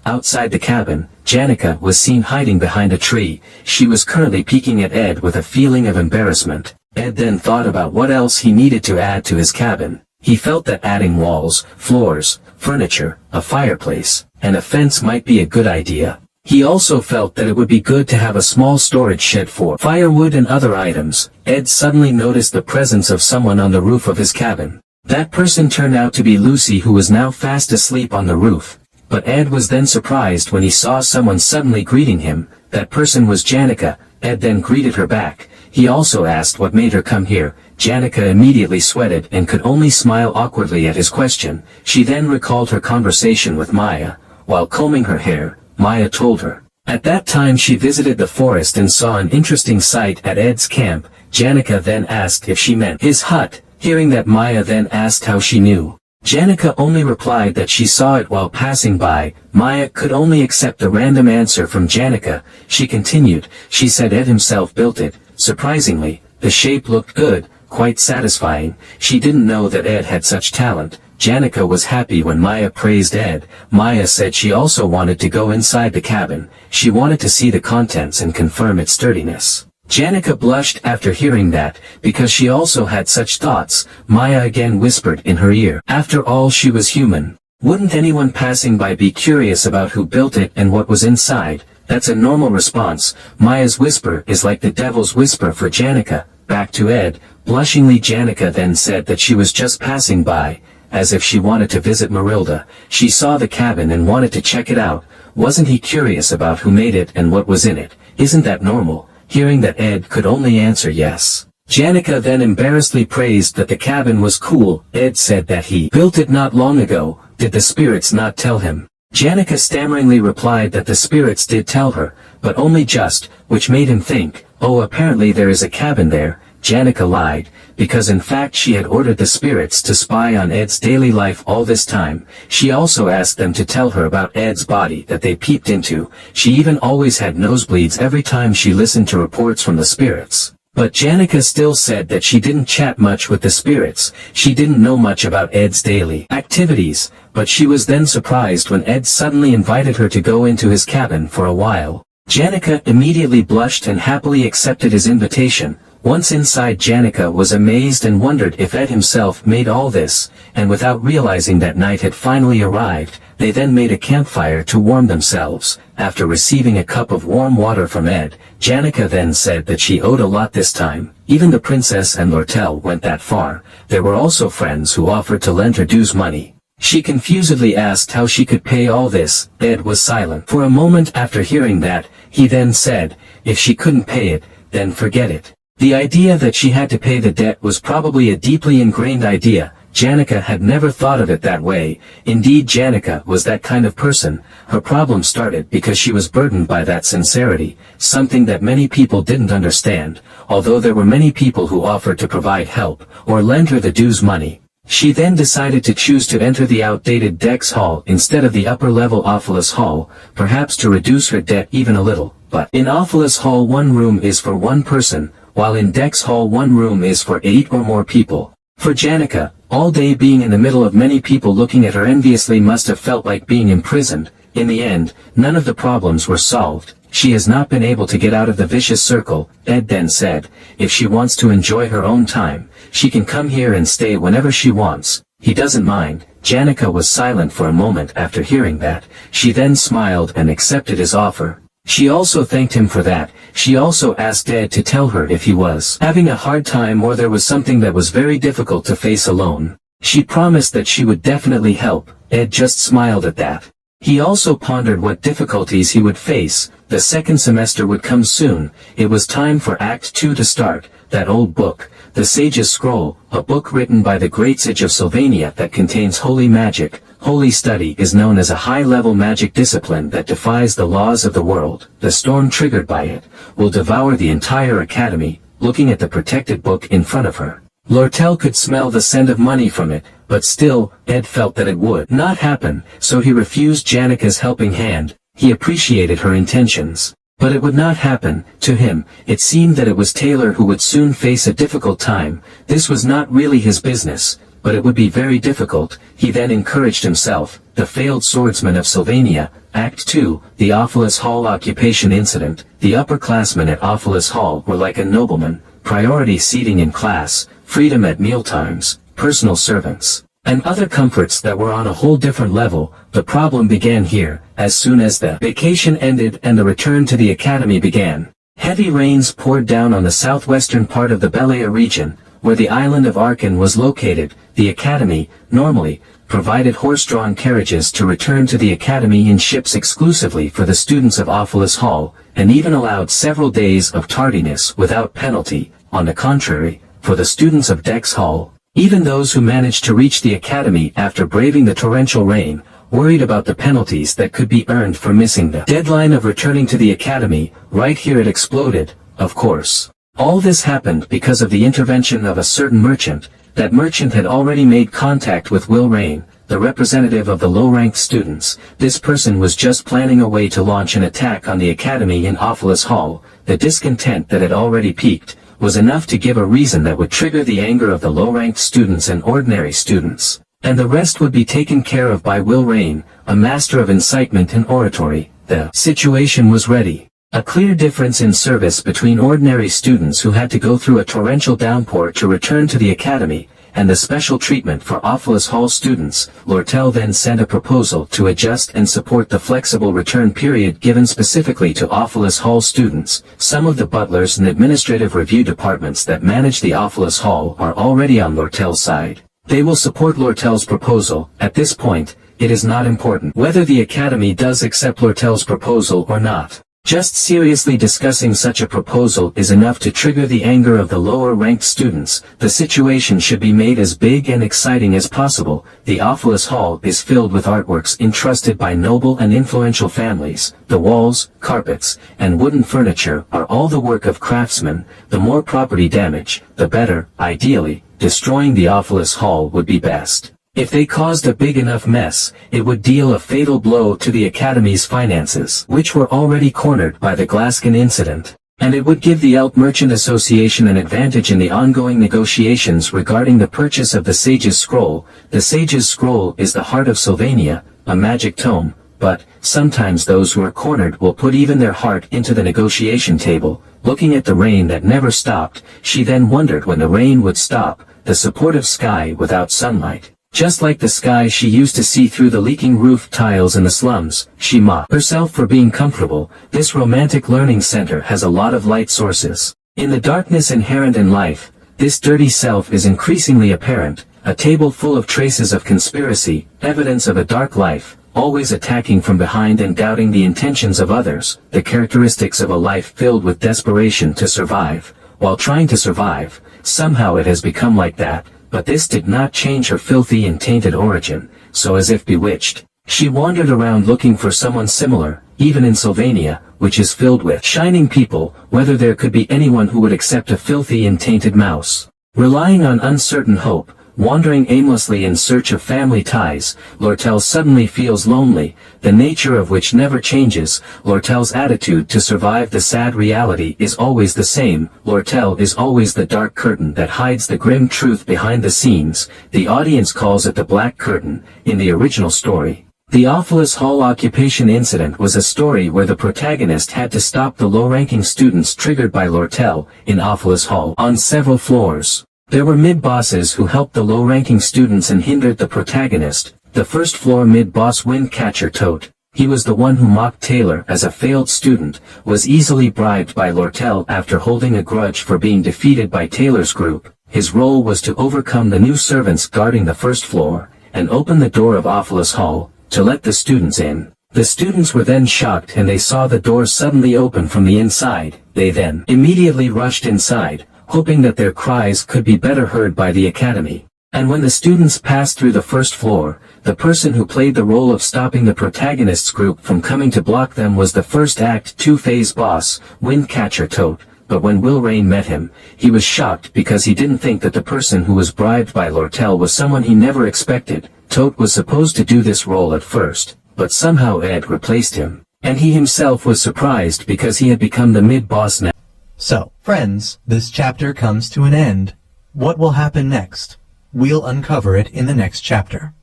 Outside the cabin, Janica was seen hiding behind a tree. She was currently peeking at Ed with a feeling of embarrassment. Ed then thought about what else he needed to add to his cabin. He felt that adding walls, floors, furniture, a fireplace, and a fence might be a good idea. He also felt that it would be good to have a small storage shed for firewood and other items. Ed suddenly noticed the presence of someone on the roof of his cabin. That person turned out to be Lucy, who was now fast asleep on the roof. But Ed was then surprised when he saw someone suddenly greeting him. That person was Janica. Ed then greeted her back. He also asked what made her come here. Janica immediately sweated and could only smile awkwardly at his question. She then recalled her conversation with Maya. While combing her hair, Maya told her. At that time she visited the forest and saw an interesting sight at Ed's camp. Janica then asked if she meant his hut. Hearing that, Maya then asked how she knew. Janica only replied that she saw it while passing by. Maya could only accept the random answer from Janica. She continued, she said Ed himself built it. Surprisingly, the shape looked good, quite satisfying. She didn't know that Ed had such talent. Janica was happy when Maya praised Ed. Maya said she also wanted to go inside the cabin. She wanted to see the contents and confirm its sturdiness. Janica blushed after hearing that, because she also had such thoughts. Maya again whispered in her ear. After all, she was human. Wouldn't anyone passing by be curious about who built it and what was inside? That's a normal response. Maya's whisper is like the devil's whisper for Janica. Back to Ed. Blushingly, Janica then said that she was just passing by, as if she wanted to visit Marilda. She saw the cabin and wanted to check it out. Wasn't he curious about who made it and what was in it? Isn't that normal? Hearing that, Ed could only answer yes. Janica then embarrassedly praised that the cabin was cool. Ed said that he built it not long ago. Did the spirits not tell him? Janica stammeringly replied that the spirits did tell her, but only just, which made him think, oh, apparently there is a cabin there. Janica lied, because in fact she had ordered the spirits to spy on Ed's daily life all this time. She also asked them to tell her about Ed's body that they peeped into. She even always had nosebleeds every time she listened to reports from the spirits. But Janica still said that she didn't chat much with the spirits. She didn't know much about Ed's daily activities, but she was then surprised when Ed suddenly invited her to go into his cabin for a while. Janica immediately blushed and happily accepted his invitation. Once inside, Janica was amazed and wondered if Ed himself made all this, and without realizing that night had finally arrived, they then made a campfire to warm themselves. After receiving a cup of warm water from Ed, Janica then said that she owed a lot this time. Even the princess and Lortel went that far. There were also friends who offered to lend her dues money. She confusedly asked how she could pay all this. Ed was silent for a moment after hearing that. He then said, if she couldn't pay it, then forget it. The idea that she had to pay the debt was probably a deeply ingrained idea. Janica had never thought of it that way. Indeed, Janica was that kind of person. Her problem started because she was burdened by that sincerity, something that many people didn't understand. Although there were many people who offered to provide help, or lend her the dues money, she then decided to choose to enter the outdated Dex Hall instead of the upper-level Ophilus Hall, perhaps to reduce her debt even a little. But in Ophilus Hall, one room is for one person, while in Dex Hall one room is for 8 or more people. For Janica, all day being in the middle of many people looking at her enviously must have felt like being imprisoned. In the end, none of the problems were solved. She has not been able to get out of the vicious circle. Ed then said, if she wants to enjoy her own time, she can come here and stay whenever she wants. He doesn't mind. Janica was silent for a moment after hearing that. She then smiled and accepted his offer. She also thanked him for that. She also asked Ed to tell her if he was having a hard time or there was something that was very difficult to face alone. She promised that she would definitely help. Ed just smiled at that. He also pondered what difficulties he would face. The second semester would come soon. It was time for Act 2 to start. That old book, The Sage's Scroll, a book written by the great sage of Sylvania that contains holy magic. Holy study is known as a high-level magic discipline that defies the laws of the world. The storm triggered by it will devour the entire academy. Looking at the protected book in front of her, Lortel could smell the scent of money from it, but still, Ed felt that it would not happen, so he refused Janica's helping hand. He appreciated her intentions, but it would not happen. To him, it seemed that it was Taylor who would soon face a difficult time. This was not really his business. but it would be very difficult, he then encouraged himself. The Failed Swordsman of Sylvania, Act 2, The Ophilus Hall Occupation Incident. The upperclassmen at Ophilus Hall were like a nobleman, priority seating in class, freedom at mealtimes, personal servants, and other comforts that were on a whole different level. The problem began here, as soon as the vacation ended and the return to the academy began. Heavy rains poured down on the southwestern part of the Belaya region, where the island of Arkan was located. The academy, normally, provided horse-drawn carriages to return to the academy in ships exclusively for the students of Ophilus Hall, and even allowed several days of tardiness without penalty. On the contrary, for the students of Dex Hall, even those who managed to reach the academy after braving the torrential rain, worried about the penalties that could be earned for missing the deadline of returning to the academy. Right here it exploded, of course. All this happened because of the intervention of a certain merchant. That merchant had already made contact with Will Rain, the representative of the low-ranked students. This person was just planning a way to launch an attack on the academy in Ophilus Hall. The discontent that had already peaked was enough to give a reason that would trigger the anger of the low-ranked students and ordinary students. And the rest would be taken care of by Will Rain, a master of incitement and oratory. The situation was ready. A clear difference in service between ordinary students who had to go through a torrential downpour to return to the academy, and the special treatment for Ophilus Hall students. Lortel then sent a proposal to adjust and support the flexible return period given specifically to Ophilus Hall students. Some of the butlers and administrative review departments that manage the Ophilus Hall are already on Lortel's side. They will support Lortel's proposal. At this point, it is not important whether the academy does accept Lortel's proposal or not. Just seriously discussing such a proposal is enough to trigger the anger of the lower-ranked students. The situation should be made as big and exciting as possible. The Ophilus Hall is filled with artworks entrusted by noble and influential families. The walls, carpets, and wooden furniture are all the work of craftsmen. The more property damage, the better. Ideally, destroying the Ophilus Hall would be best. If they caused a big enough mess, it would deal a fatal blow to the Academy's finances, which were already cornered by the Glasgow incident. And it would give the Elk Merchant Association an advantage in the ongoing negotiations regarding the purchase of the Sage's Scroll. The Sage's Scroll is the heart of Sylvania, a magic tome, but sometimes those who are cornered will put even their heart into the negotiation table. Looking at the rain that never stopped, she then wondered when the rain would stop. The supportive sky without sunlight, just like the sky she used to see through the leaking roof tiles in the slums. She mocked herself for being comfortable. This romantic learning center has a lot of light sources. In the darkness inherent in life, this dirty self is increasingly apparent. A table full of traces of conspiracy, evidence of a dark life, always attacking from behind and doubting the intentions of others, the characteristics of a life filled with desperation to survive. While trying to survive, somehow it has become like that. But this did not change her filthy and tainted origin, so as if bewitched, she wandered around looking for someone similar. Even in Sylvania, which is filled with shining people, whether there could be anyone who would accept a filthy and tainted mouse. Relying on uncertain hope, wandering aimlessly in search of family ties, Lortel suddenly feels lonely, the nature of which never changes. Lortel's attitude to survive the sad reality is always the same. Lortel is always the dark curtain that hides the grim truth behind the scenes. The audience calls it the black curtain. In the original story, the Ophilus Hall occupation incident was a story where the protagonist had to stop the low-ranking students triggered by Lortel in Ophilus Hall on several floors. There were mid-bosses who helped the low-ranking students and hindered the protagonist. The first-floor mid-boss Windcatcher Tote, he was the one who mocked Taylor as a failed student, was easily bribed by Lortel after holding a grudge for being defeated by Taylor's group. His role was to overcome the new servants guarding the first floor, and open the door of Ophilus Hall, to let the students in. The students were then shocked and they saw the door suddenly open from the inside. They then immediately rushed inside, hoping that their cries could be better heard by the academy. And when the students passed through the first floor, the person who played the role of stopping the protagonist's group from coming to block them was the first act 2-phase boss, Windcatcher Tote. But when Will Rain met him, he was shocked because he didn't think that the person who was bribed by Lortel was someone he never expected. Tote was supposed to do this role at first, but somehow Ed replaced him. And he himself was surprised because he had become the mid-boss now. So, friends, this chapter comes to an end. What will happen next? We'll uncover it in the next chapter.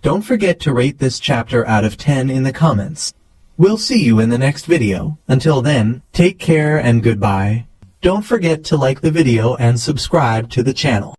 Don't forget to rate this chapter out of 10 in the comments. We'll see you in the next video. Until then, take care and goodbye. Don't forget to like the video and subscribe to the channel.